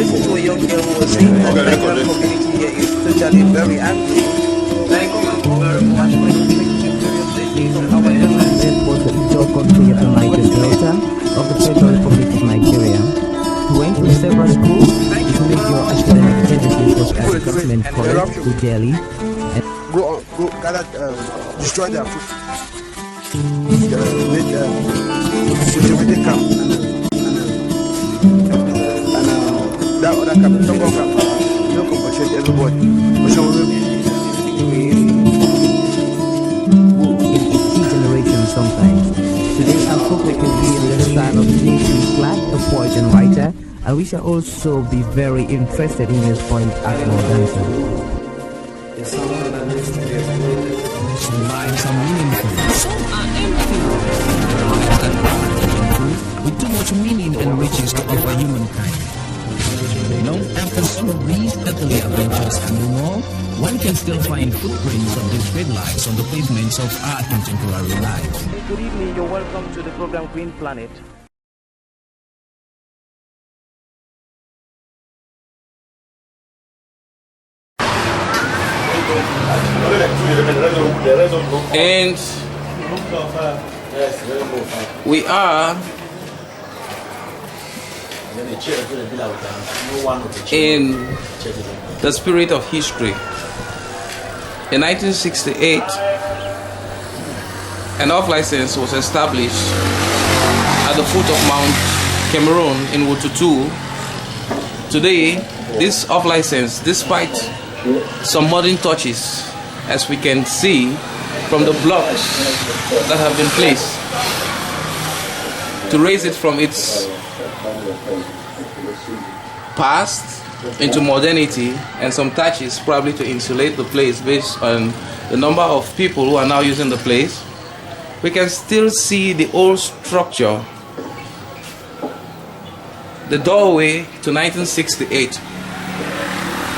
listen to a young girl who was saying that the Nigerian community here is totally very angry. Thank you very much for your Njoku to the United Delta of the Federal Republic of Nigeria. He went to several schools. His major academic activities was at the government college to Delhi. Go gather, destroy their food. Make security camp and that other camp, Tongo camp. You don't compensate everybody. Sometimes. Today our focus will be on the style of J.C. Clark, a poet and writer, and we shall also be very interested in his point as more dancer. Lines are meaningful, some are empty. With too much meaning and riches to offer humankind. Long after some of these earthly adventures and more, one can still find footprints of these great lives on the pavements of our contemporary life. Good evening, you're welcome to the program Green Planet. And we are in the spirit of history. In 1968, an off-license was established at the foot of Mount Cameroon in Wututu. Today, this off-license, despite some modern touches, as we can see from the blocks that have been placed to raise it from its past into modernity, and some touches probably to insulate the place based on the number of people who are now using the place, we can still see the old structure, the doorway to 1968,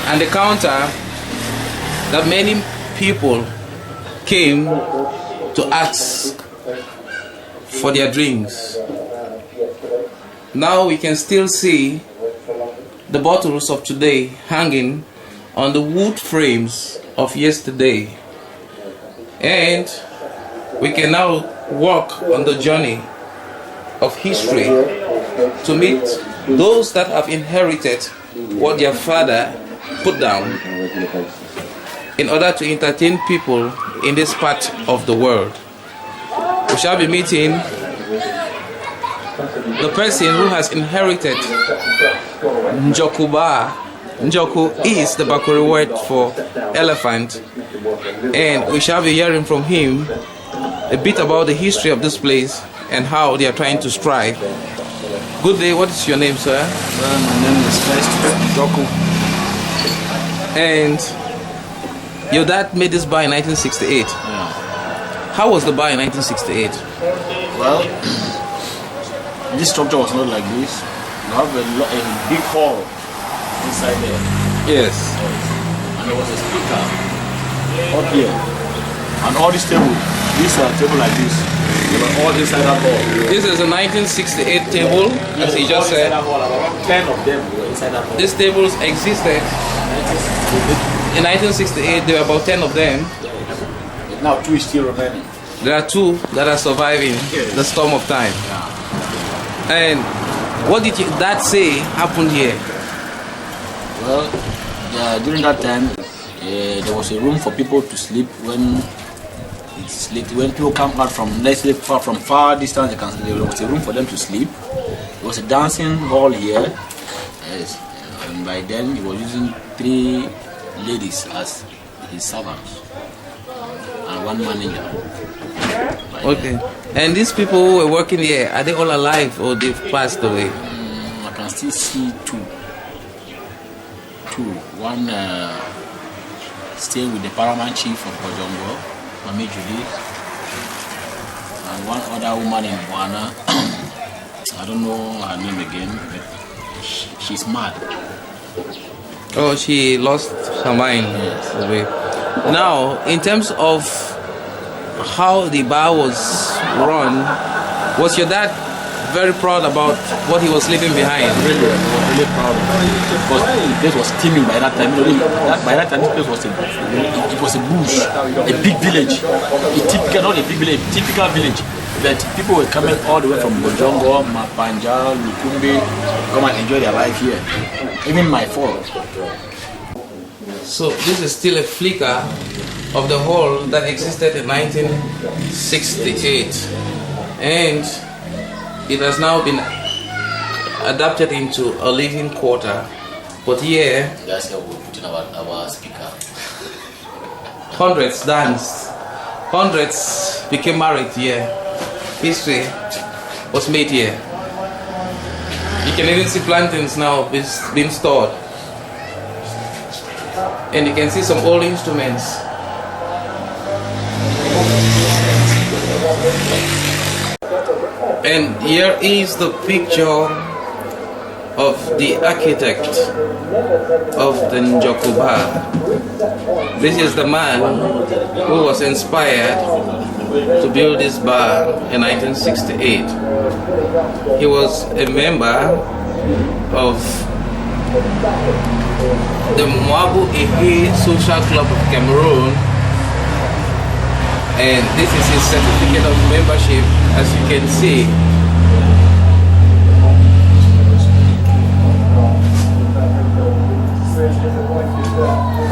and the counter that many people came to ask for their drinks. Now we can still see the bottles of today hanging on the wood frames of yesterday, and we can now walk on the journey of history to meet those that have inherited what their father put down in order to entertain people in this part of the world. We shall be meeting the person who has inherited Njoku Bar. Njoku is the Bakuri word for elephant, and we shall be hearing from him a bit about the history of this place and how they are trying to strive. Good day, what is your name, sir? My name is Njoku. And your dad made this bar in 1968. Yeah. How was the bar in 1968? Well, this structure was not like this. You have a big hall inside there. Yes. And there was a speaker up here. And all these tables, these are table like this. They were all inside that hall. This is a 1968 table, as he just said. About 10 of them were inside that hall. These tables existed in 1968. There were about 10 of them. Now 2 is still remaining. There are 2 that are surviving the storm of time. And what did your dad say happened here? Well, during that time, there was a room for people to sleep when it's late. When people come out from, let's say, from far distance, there was a room for them to sleep. There was a dancing hall here. Yes, and by then he was using 3 ladies as his servants and 1 manager. Okay. And these people who were working here, are they all alive or they've passed away? I can still see 2. 1 staying with the paramount chief of Bojongo, Mami Julie, and 1 other woman in Ghana. I don't know her name again, but she's mad. Oh, she lost her mind. Yes. Now, in terms of how the bar was run, was your dad very proud about what he was leaving behind. Really, I was really proud of it. Because the place was teeming by that time. By that time, this place was it was a bush, a big village. Not a big village, a typical village. That people were coming all the way from Bojongo, Mapanja, Lukumbi, come and enjoy their life here. Even my fault. So this is still a flicker of the hall that existed in 1968, and it has now been adapted into a living quarter. But here, That's how we're putting our speaker. hundreds danced, hundreds became married here. History was made here. You can even see plantains now being stored. And you can see some old instruments. And here is the picture of the architect of the Njoku Bar. This is the man who was inspired to build this bar in 1968. He was a member of the Mwabu Ehe Social Club of Cameroon, and this is his certificate of membership, as you can see.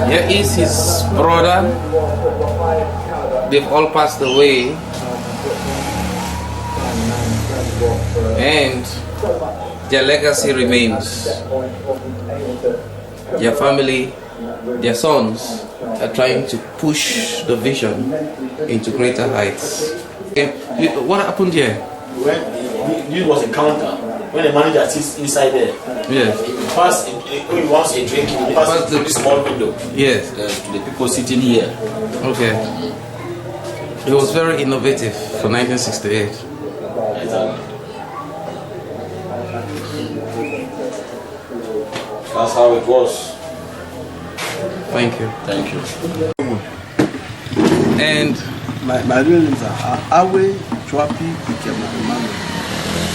Here is his brother. They've all passed away, and their legacy remains. Their family, their sons are trying to push the vision into greater heights. Okay. What happened here? This was a counter. When the manager sits inside there, Yes. when he wants a drink, he passes through the small window. Yes. To the people sitting here. Okay. It was very innovative for 1968. Exactly. That's how it was. Thank you. Thank you. And My real names are Arrey Ivo.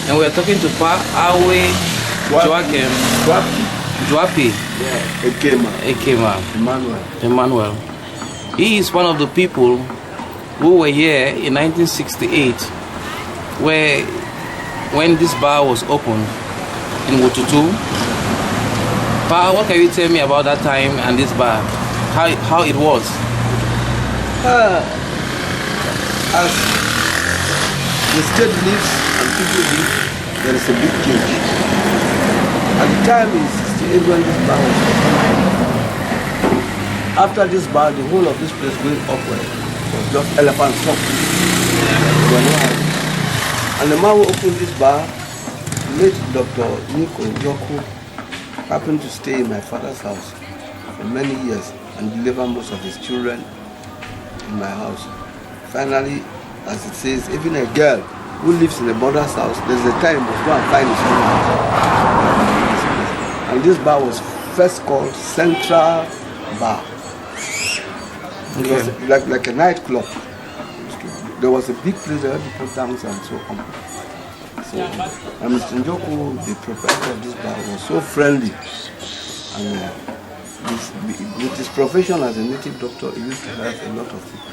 and we are talking to Pa Awe Joachim Joapi Ekema Emmanuel. He is one of the people who were here in 1968, when this bar was opened in Wututu. Pa, what can you tell me about that time and this bar? How it was? As the state lives and people live, there is a big change. At the time in 68 when this bar was opened, after this bar, the whole of this place going upward was just elephant shop. And the man who opened this bar, late Doctor Nicholas Njoku, happened to stay in my father's house for many years and deliver most of his children in my house. Finally, as it says, even a girl who lives in a mother's house, there's a time must go and find his own house. And this bar was first called Central Bar. It was like a nightclub. There was a big place where people dance and so on. So, and Mr. Njoku, the proprietor of this bar, was so friendly, and with his profession as a native doctor, he used to help a lot of people.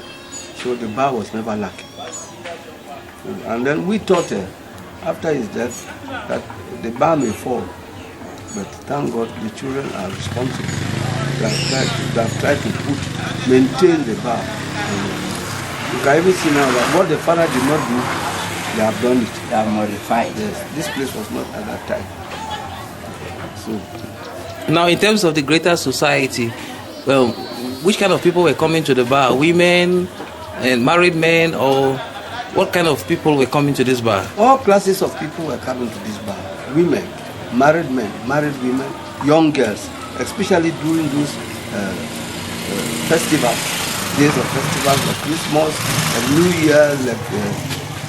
So the bar was never lacking. And then we thought, after his death, that the bar may fall, but thank God the children are responsible. They have tried to maintain the bar. You can even see now that what the father did not do, they have done it. They are modified. Yes, this place was not at that time. So Now, in terms of the greater society, well, which kind of people were coming to the bar? Women and married men, or what kind of people were coming to this bar? all classes of people were coming to this bar. Women, married men, married women, young girls, especially during those festivals, days of festivals like Christmas and New Year, like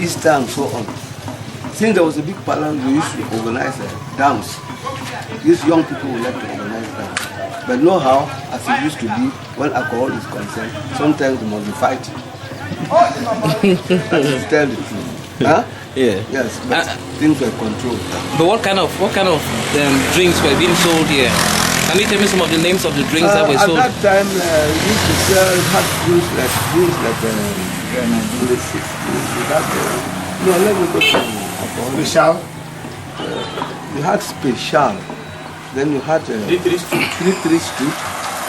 Easter and so on. Since there was a big palace, we used to organize a dance. These young people would like to organize dance. But know how, as it used to be, when alcohol is concerned, sometimes they must be fighting. To tell the truth. Huh? Yeah. Yes, but things were controlled. But what kind of drinks were being sold here? Can you tell me some of the names of the drinks that were sold? At that time, we used to sell hot drinks like in the 60s. We had, no, let me go to alcohol. Special. You had special. Then you had 3-3 street.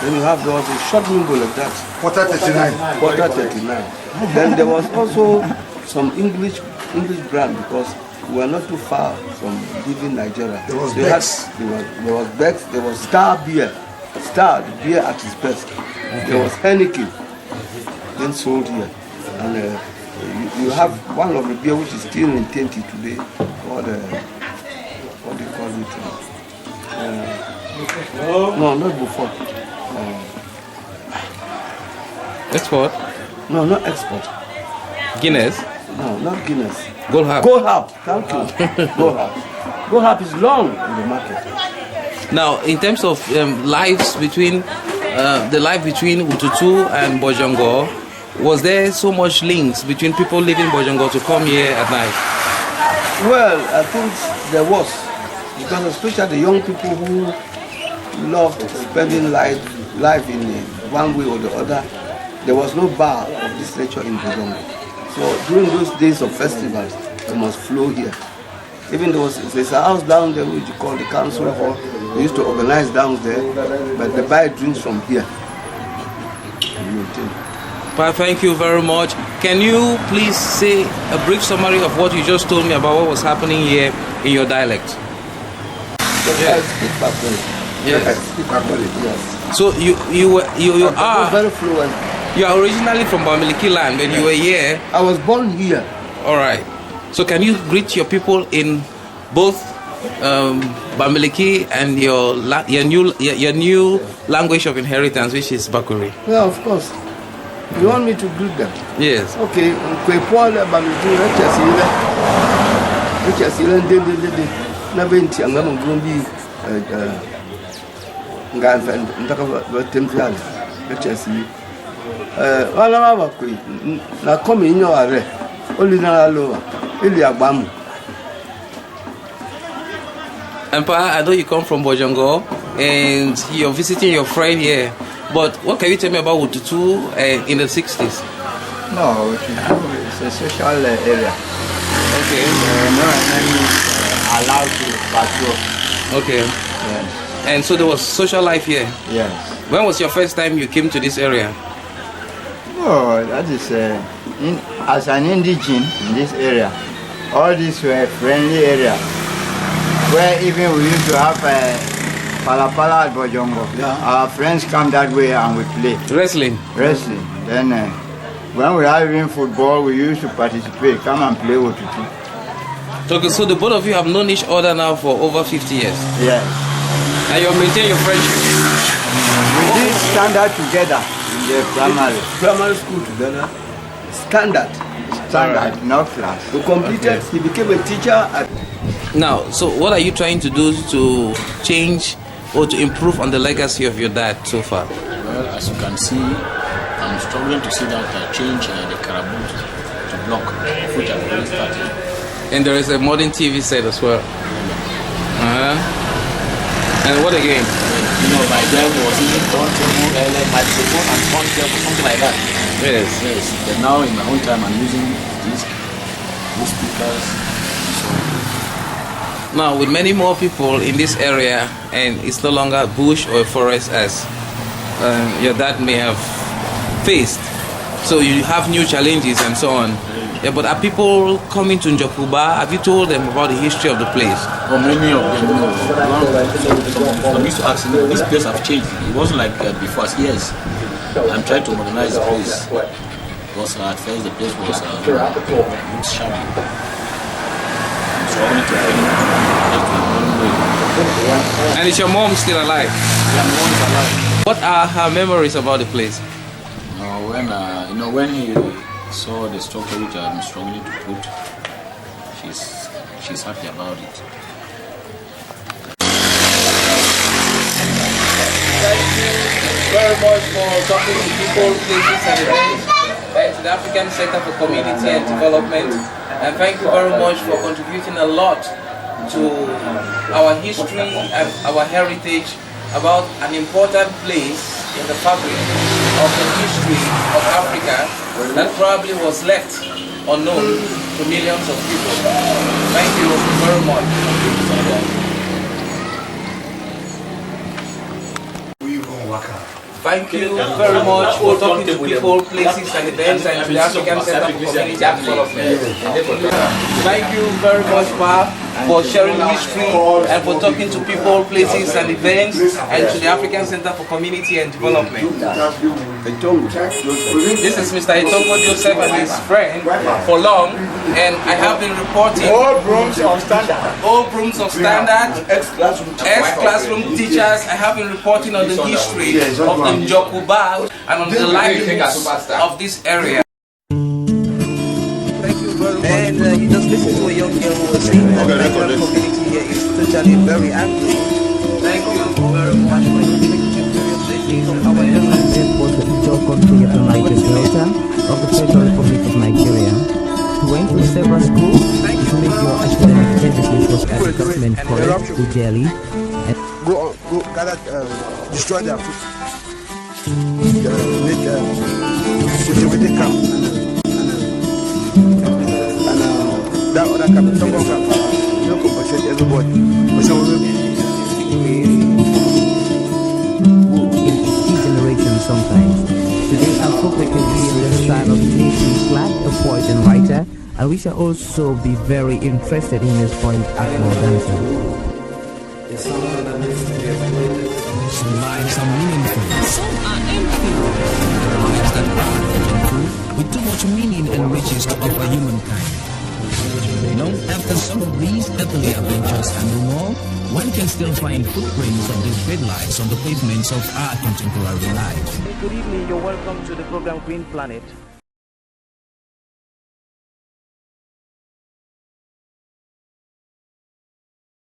Then you have, there was a short window like that. Quarter 39. Quarter 39. Then there was also some English brand because we were not too far from leaving Nigeria. There was there Bex. was Bex, there was Star beer. Star, the beer at its best. There was Heineken, then sold here. And you have one of the beer which is still in Tenti today, called, what do you call it? No, not before. Export? No, not export. Guinness? No, not Guinness. Goldhab. Goldhab, thank you. Goldhab. Goldhab is long in the market. Now, in terms of lives between the life between Wututu and Bojongo, was there so much links between people leaving Bojongo to come here at night? Well, I think there was, because especially the young people who loved spending life in one way or the other, there was no bar of this nature in Bojongo. So during those days of festivals, they must flow here. Even there's a house down there which you call the council hall. They used to organize down there, but they buy drinks from here. Pa, thank you very much. Can you please say a brief summary of what you just told me about what was happening here in your dialect? I speak Bakoli. Yes. I speak Bakoli, yes. So you are very fluent. You are originally from Bamileke land, when you were here. I was born here. All right. So can you greet your people in both Bamileke and your new language of inheritance, which is Bakuri? Yeah, of course. You want me to greet them? Yes. Okay. And Pa, I know you come from Bojongo and you're visiting your friend here, but what can you tell me about Wututu in the 60s? No, it's a social area. Okay. No enemy allowed to patrol. Okay. Yes. And so there was social life here? Yes. When was your first time you came to this area? Oh, that is as an indigene in this area. All these were friendly area where even we used to have Pala at Bojongo. Yeah. Our friends come that way and we play. Wrestling? Wrestling. Then when we are having football, we used to participate, come and play Wututu. Okay, so the both of you have known each other now for over 50 years? Yes. And you maintain your friendship? We did standard together in the Primary school together. Standard. Standard, not class. We completed, he became a teacher at... Now, so what are you trying to do to change or to improve on the legacy of your dad so far? Well, as you can see, I'm struggling to see that change the Caraboo to block, which I've already started. And there is a modern TV set as well. And what again? You know, by then it was even turntable, microphone and turntable, something like that. Yes. Yes. But now in my own time I'm using these speakers. Now, with many more people in this area, and it's no longer bush or a forest as your dad may have faced, so you have new challenges and so on. Yeah, but are people coming to Njoku Bar? Have you told them about the history of the place? For many of them, no. I'm used to asking, this place have changed. It wasn't like before. Yes, I'm trying to modernize the place. Because at first the place was looks shabby. I'm struggling to bring it to one way. And is your mom still alive? Yeah, my mom is alive. What are her memories about the place? When he saw the structure which I'm struggling to put, she's happy about it. Thank you very much for talking to people, places, and events. and to the African Center for Community and Development. And thank you very much for contributing a lot to our history and our heritage about an important place in the fabric of the history of Africa that probably was left unknown to millions of people. Thank you very much. Thank you very much for talking to people, places and events and to the African Center for Community and Development. Thank you very much, Pa, for sharing history and for talking to people, places and events and to the African Center for Community and Development. This is Mr. Itongo Joseph and his friend for long, and I have been reporting All brooms of standard. all brooms of standard, ex-classroom teachers. I have been reporting on the history of the Njoku Bar and on the livelihoods of this area. Thank you very much. And you just listen to a young girl who was saying that the community here is totally very angry. Thank you very much for Our elders was the Njoku Bar Delta of the Federal Republic of Nigeria. He went to several schools to make your academic education as a government college to Delhi. Go gather, destroy their food. Make cultivated camp and that other camp, Tongo camp, no compensate everybody. In each generation sometimes. Today our focus will be on the style of J.C. Clark, a poet and writer, and we shall also be very interested in his point at more dancer. Some lives are meaningful, some are empty. There are lives that are meaningful, with too much meaning and riches to offer humankind. Long after some of these earthly adventures and no more, one can still find footprints of these great lives on the pavements of our contemporary lives. Good evening, you're welcome to the program Green Planet.